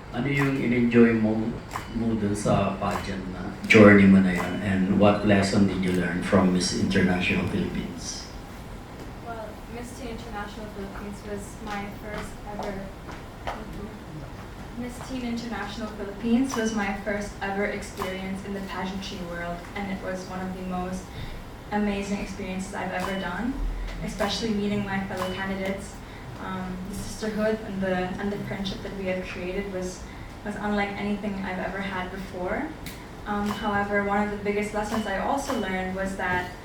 Ano yung in-enjoy mo dun sa pageant na journey mo na yan? And what lesson did you learn from Miss International Philippines? Well, Miss Teen International Philippines was my first ever. Miss Teen International Philippines was my first ever experience in the pageantry world, and it was one of the most amazing experiences I've ever done, especially meeting my fellow candidates. The sisterhood and the friendship that we had created was unlike anything I've ever had before. However, one of the biggest lessons I also learned was that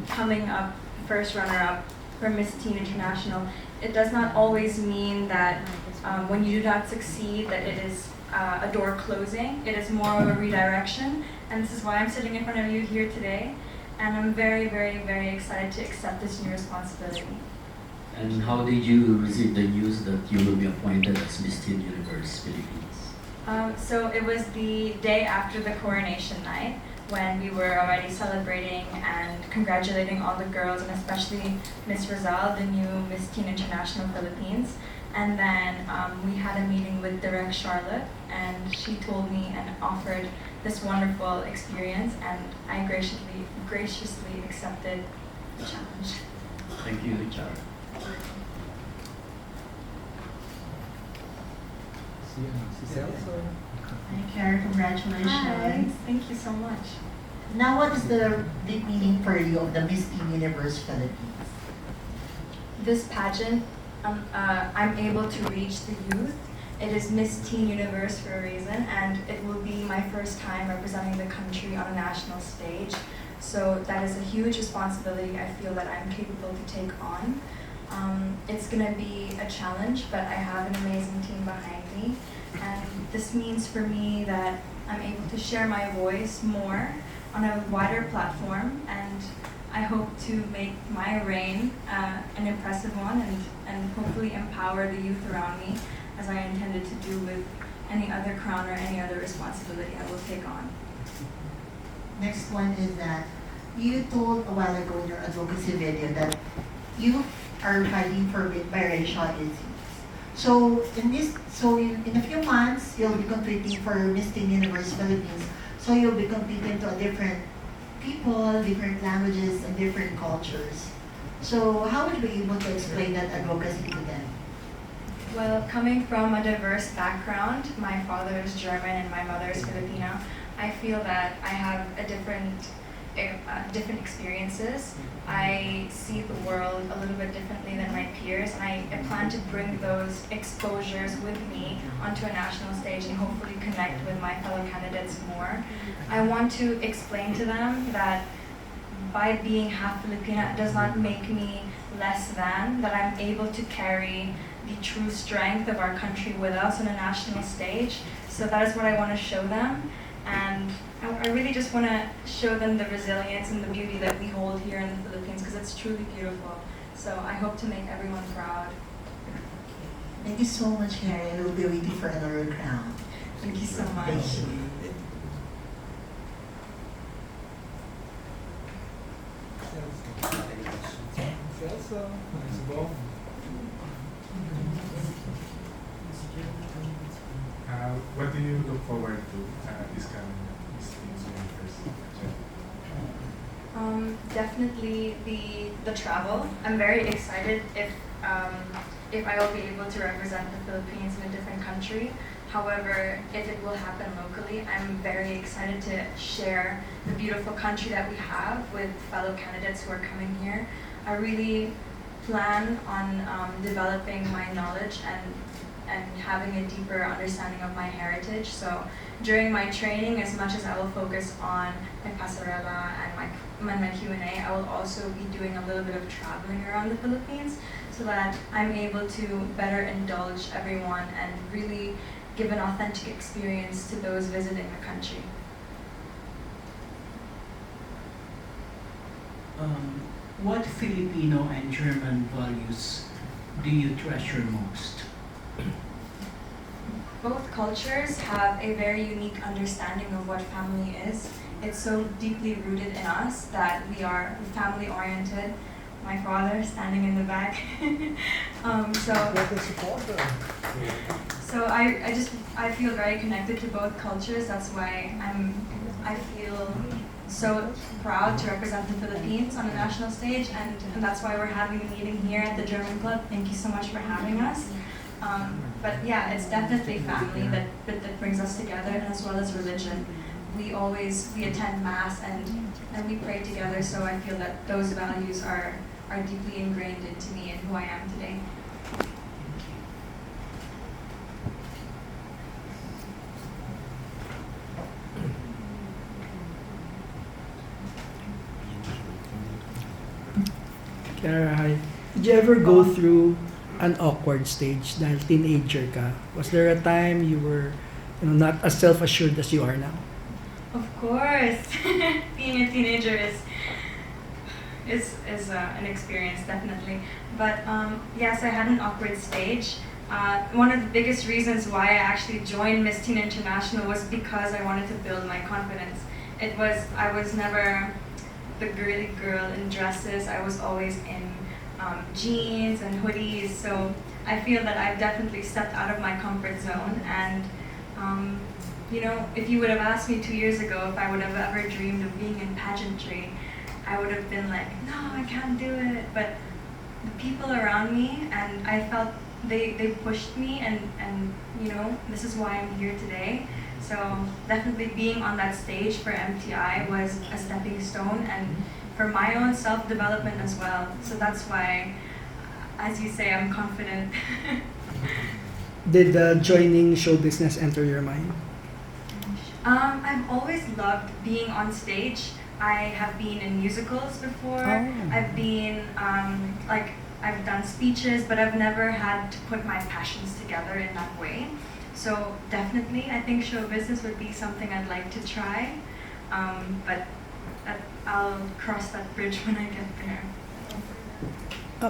coming up first runner-up for Miss Teen International, it does not always mean that when you do not succeed that it is a door closing. It is more of a redirection, and this is why I'm sitting in front of you here today, and I'm very, very, very excited to accept this new responsibility. And how did you receive the news that you will be appointed as Miss Teen Universe Philippines? So it was the day after the coronation night when we were already celebrating and congratulating all the girls, and especially Miss Rizal, the new Miss Teen International Philippines. And then we had a meeting with Direct Charlotte, and she told me and offered this wonderful experience, and I graciously accepted the challenge. Thank you, Chiara. Hi, Chiara, congratulations. Hi, thank you so much. Now, what is the deep meaning for you of the Miss Teen Universe Philippines? This pageant, I'm able to reach the youth. It is Miss Teen Universe for a reason, and it will be my first time representing the country on a national stage. So that is a huge responsibility I feel that I'm capable to take on. It's gonna be a challenge, but I have an amazing team behind me. And this means for me that I'm able to share my voice more on a wider platform, and I hope to make my reign an impressive one, and hopefully empower the youth around me as I intended to do with any other crown or any other responsibility I will take on. Next one is that you told a while ago in your advocacy video that you are fighting for biracial issues. So in a few months you'll be competing for Miss Teen Universe Philippines. So you'll be competing to a different people, different languages, and different cultures. So how would you be able to explain that advocacy to them? Well, coming from a diverse background, my father is German and my mother is Filipino, I feel that I have a different experiences. I see the world a little bit differently than my peers, and I plan to bring those exposures with me onto a national stage and hopefully connect with my fellow candidates more. I want to explain to them that by being half Filipina, it does not make me less than, that I'm able to carry the true strength of our country with us on a national stage. So that is what I want to show them. And I really just want to show them the resilience and the beauty that we hold here in the Philippines, because it's truly beautiful. So I hope to make everyone proud. Thank you so much, Chiara. We'll be waiting for another crown. Thank you so much. Thank you. Celso, nice ball. What do you look forward to this coming Miss Teen Universe? Definitely the travel. I'm very excited if I will be able to represent the Philippines in a different country. However, if it will happen locally, I'm very excited to share the beautiful country that we have with fellow candidates who are coming here. I really plan on developing my knowledge and having a deeper understanding of my heritage. So during my training, as much as I will focus on my pasarela and my Q&A, I will also be doing a little bit of traveling around the Philippines so that I'm able to better indulge everyone and really give an authentic experience to those visiting the country. What Filipino and German values do you treasure most? Both cultures have a very unique understanding of what family is. It's so deeply rooted in us that we are family oriented. My father standing in the back. So I feel very connected to both cultures. That's why I feel so proud to represent the Philippines on the national stage, and that's why we're having a meeting here at the German Club. Thank you so much for having us. But yeah, it's definitely family that brings us together, and as well as religion. We attend mass and we pray together. So I feel that those values are deeply ingrained into me and who I am today. Chiara, hi. Did you ever go through an awkward stage dahil teenager ka? Was there a time you were, not as self-assured as you are now? Of course, being a teenager is an experience, definitely. But yes, I had an awkward stage. One of the biggest reasons why I actually joined Miss Teen International was because I wanted to build my confidence. I was never the girly girl in dresses. I was always in jeans and hoodies. So I feel that I've definitely stepped out of my comfort zone. And if you would have asked me 2 years ago if I would have ever dreamed of being in pageantry, I would have been like, no, I can't do it. But the people around me, and I felt they pushed me, and this is why I'm here today. So definitely being on that stage for MTI was a stepping stone, and for my own self-development as well. So that's why, as you say, I'm confident. Did joining show business enter your mind? I've always loved being on stage. I have been in musicals before. Oh. I've been I've done speeches, but I've never had to put my passions together in that way. So definitely, I think show business would be something I'd like to try, but I'll cross that bridge when I get there.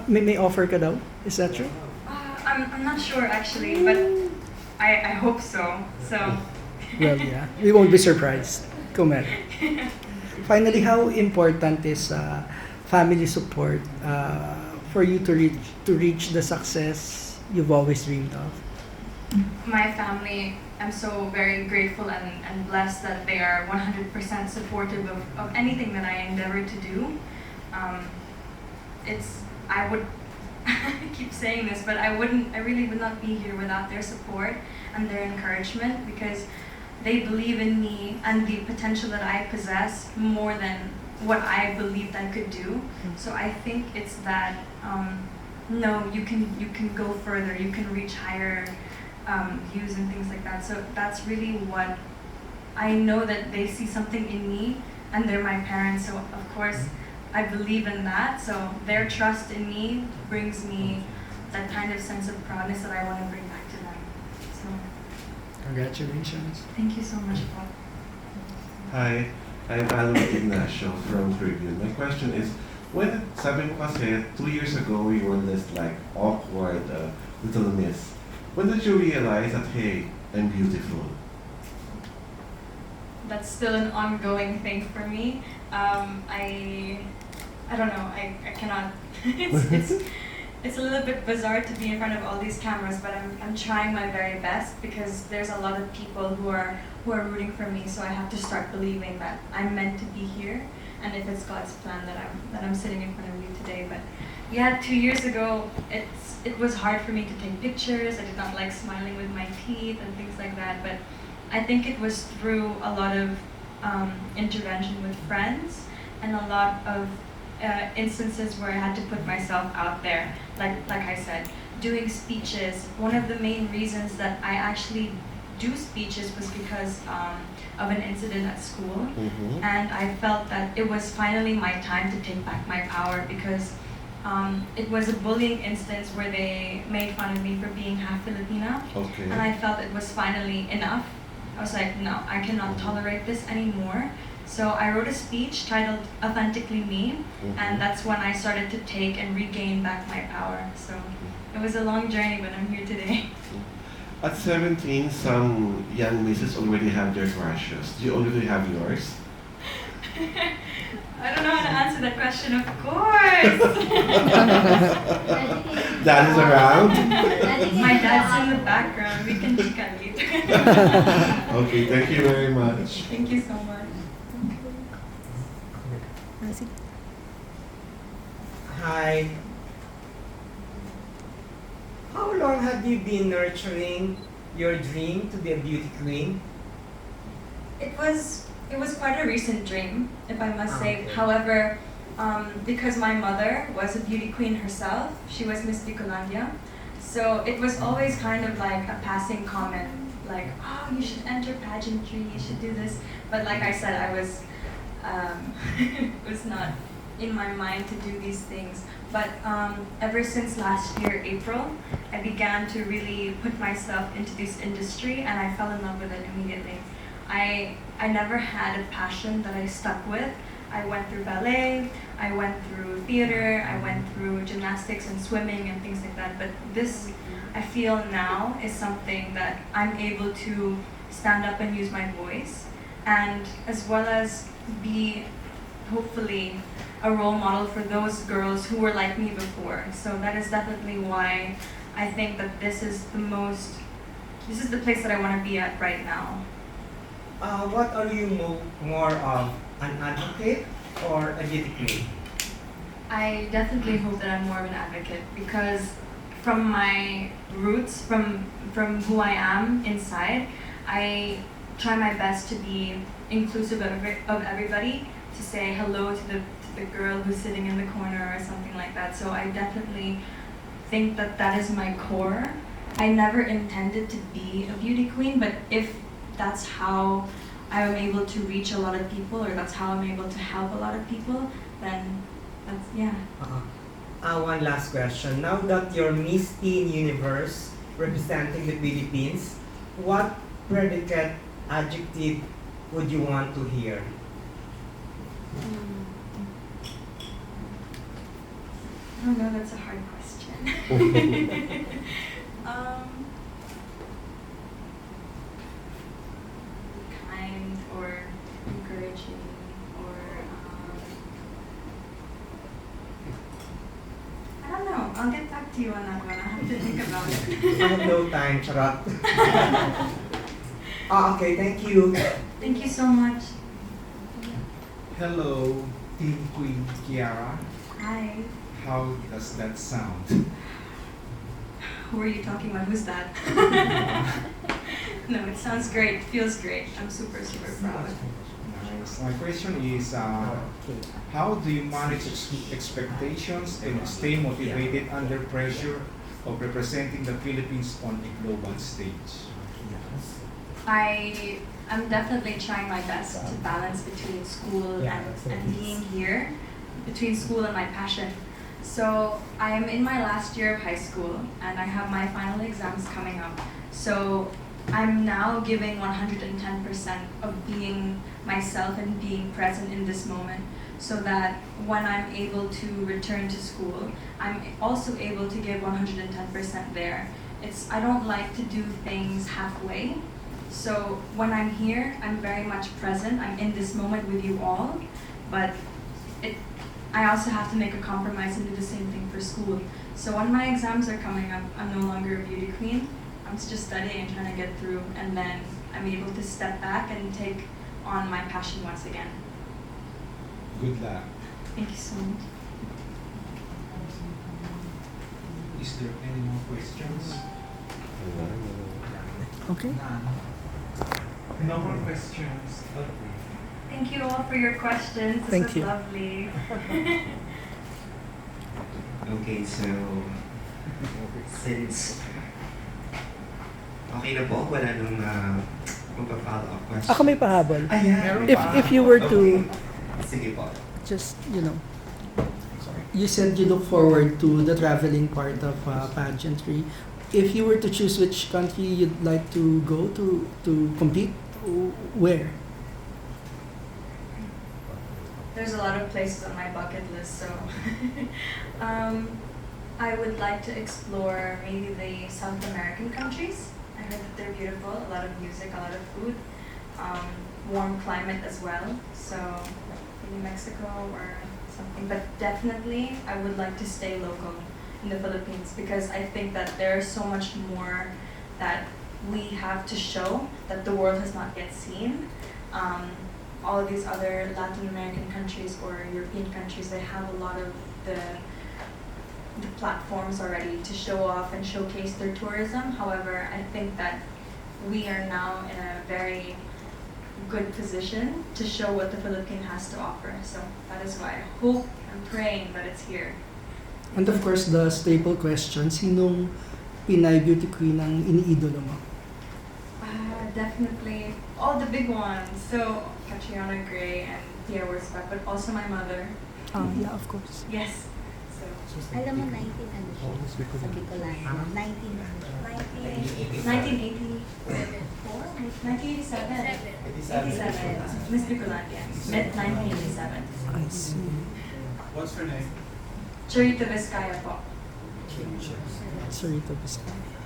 May offer ka daw? Is that true? I'm not sure actually, but I hope so. So. Well, yeah. We won't be surprised. Comment. Finally, how important is family support for you to reach the success you've always dreamed of? My family, I'm so very grateful and blessed that they are 100% supportive of anything that I endeavor to do. I would I keep saying this, but I really would not be here without their support and their encouragement, because they believe in me and the potential that I possess more than what I believed I could do. So I think it's that no, you can go further, you can reach higher views and things like that. So that's really what I know, that they see something in me, and they're my parents. So of course I believe in that. So their trust in me brings me that kind of sense of proudness that I want to bring back to them. So Congratulations. thank you so much, Paul. Hi, I'm Alan Ignacio from Tribune. My question is, sabi mo kasi 2 years ago we were this like awkward little miss. When did you realize that, hey, I'm beautiful? That's still an ongoing thing for me. I don't know. I cannot. It's a little bit bizarre to be in front of all these cameras, but I'm trying my very best, because there's a lot of people who are rooting for me. So I have to start believing that I'm meant to be here, and if it's God's plan that I'm sitting in front of you today. But yeah, 2 years ago, it was hard for me to take pictures. I did not like smiling with my teeth and things like that. But I think it was through a lot of intervention with friends and a lot of instances where I had to put myself out there. Like I said, doing speeches. One of the main reasons that I actually do speeches was because of an incident at school. Mm-hmm. And I felt that it was finally my time to take back my power, because it was a bullying instance where they made fun of me for being half Filipina. Okay. And I felt it was finally enough. I was like, no, I cannot tolerate this anymore. So I wrote a speech titled Authentically Me, and that's when I started to take and regain back my power. So it was a long journey, but I'm here today. At 17, some young misses already have their crushes. Do you already have yours? I don't know how to answer that question, of course. Dad is around? My dad's in the background. We can chica later. Okay, thank you very much. Thank you so much. Hi. How long have you been nurturing your dream to be a beauty queen? It was quite a recent dream, if I must say. Okay. However, because my mother was a beauty queen herself, she was Miss Bicolandia. So it was always kind of like a passing comment, like, oh, you should enter pageantry, you should do this. But like I said, I was, it was not in my mind to do these things. But ever since last year, April, I began to really put myself into this industry, and I fell in love with it immediately. I never had a passion that I stuck with. I went through ballet, I went through theater, I went through gymnastics and swimming and things like that. But this, I feel now, is something that I'm able to stand up and use my voice, and as well as be, hopefully, a role model for those girls who were like me before. So that is definitely why I think that this is the place that I want to be at right now. What are you more of, an advocate or a beauty queen? I definitely hope that I'm more of an advocate, because from my roots, from who I am inside, I try my best to be inclusive of everybody, to say hello to the girl who's sitting in the corner or something like that. So I definitely think that that is my core. I never intended to be a beauty queen, but if that's how I am able to reach a lot of people, or that's how I'm able to help a lot of people, then that's, yeah. One last question. Now that you're Miss Teen Universe representing the Philippines, what predicate adjective would you want to hear? I don't know, that's a hard question. Kind or encouraging or I don't know. I'll get back to you on that one. I have to think about it. I have no time, charot. Okay, thank you. Thank you so much. Hello, Team Queen Chiara. Hi. How does that sound? Who are you talking about? Who's that? No, it sounds great. Feels great. I'm super, super proud. Nice. My question is, how do you manage expectations and stay motivated under pressure of representing the Philippines on a global stage? I'm definitely trying my best to balance between school and being here, between school and my passion. So I'm in my last year of high school, and I have my final exams coming up. So I'm now giving 110% of being myself and being present in this moment, so that when I'm able to return to school, I'm also able to give 110% there. I don't like to do things halfway. So when I'm here, I'm very much present. I'm in this moment with you all, but I also have to make a compromise and do the same thing for school. So when my exams are coming up, I'm no longer a beauty queen. I'm just studying and trying to get through, and then I'm able to step back and take on my passion once again. Good luck. Thank you so much. Is there any more questions? Okay. None. No more questions. Thank you all for your questions. This Thank was you. lovely. Okay, so since okay na po, wala nang magpa-follow up question. Ako may pahabol. Ayan. If you were to Sige po. just, you said you look forward to the traveling part of pageantry. If you were to choose which country you'd like to go to compete, where? There's a lot of places on my bucket list, so I would like to explore maybe the South American countries. I heard that they're beautiful, a lot of music, a lot of food. warm climate as well. So maybe Mexico or something. But definitely, I would like to stay local in the Philippines because I think that there is so much more that we have to show that the world has not yet seen. All of these other Latin American countries or European countries, they have a lot of the platforms already to show off and showcase their tourism. However, I think that we are now in a very good position to show what the Philippines has to offer. So that is why I hope and praying that it's here. And of course, the staple question, sinong Pinay beauty queen ang iniidolo mo? Definitely all the big ones. So Catriona Gray and Tia Worsback, but also my mother. Yeah, of course. Yes. So Alam mo, 19 ano siya? Sa Bicolana. 1987. Miss Bicolana, met 1987. I see. What's her name? Chorita Vizcaya po. Sarita Vizcaya.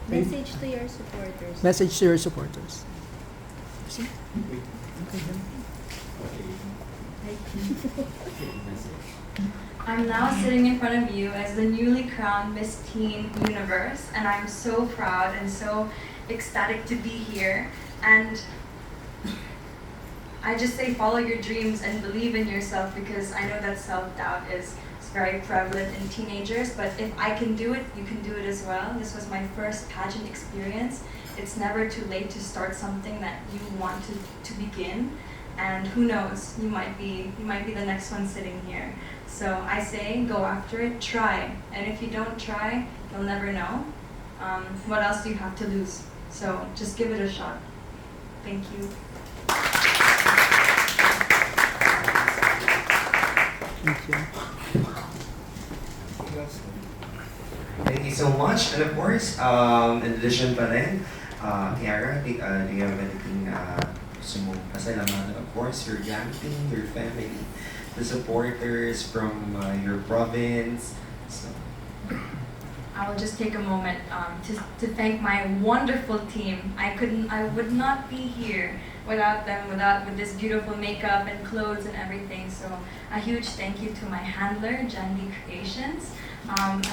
Message to your supporters. Message to your supporters. See? I'm now sitting in front of you as the newly crowned Miss Teen Universe, and I'm so proud and so ecstatic to be here. And I just say follow your dreams and believe in yourself, because I know that self-doubt is very prevalent in teenagers, but if I can do it, you can do it as well. This was my first pageant experience. It's never too late to start something that you want to begin, and who knows, you might be the next one sitting here. So I say go after it, try, and if you don't try, you'll never know. What else do you have to lose? So just give it a shot. Thank you. Thank you. Thank you so much. And of course, in addition pa rin, Chiara, do you have anything gusto mo pasalamatan? Of course, your young team, your family, the supporters from your province. So. I will just take a moment to thank my wonderful team. I would not be here without them, with this beautiful makeup and clothes and everything. So a huge thank you to my handler, Jandy Creations, and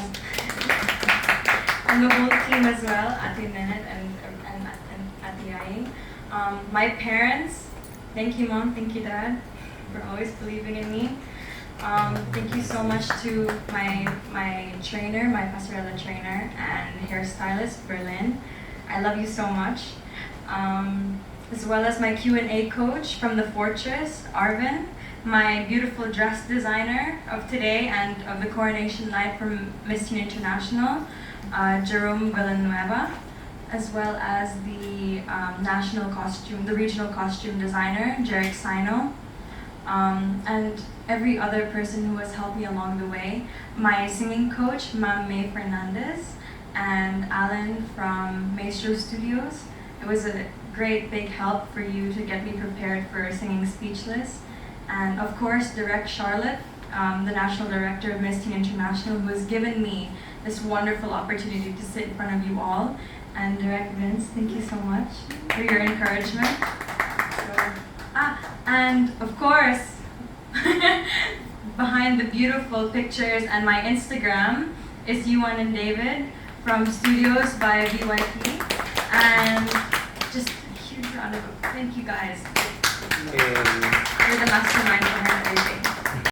the whole team as well, Ate Nenet and Ate Yaing. My parents, thank you Mom, thank you Dad, for always believing in me. Thank you so much to my trainer, my passerella trainer and hairstylist, Berlin. I love you so much. As well as my Q&A coach from the Fortress, Arvin, my beautiful dress designer of today and of the coronation night from Miss Teen International, Jerome Villanueva, as well as the the regional costume designer, Jerick Sino, and every other person who has helped me along the way. My singing coach, Ma'am May Fernandez, and Alan from Maestro Studios. It was a great big help for you to get me prepared for singing Speechless. And of course, Direct Charlotte, the National Director of Miss Teen International, who has given me this wonderful opportunity to sit in front of you all. And Direct Vince, thank you so much for your encouragement. And of course, behind the beautiful pictures and my Instagram is Yuan and David from Studios by VYP. And just a huge round of applause. Thank you guys. You're the mastermind behind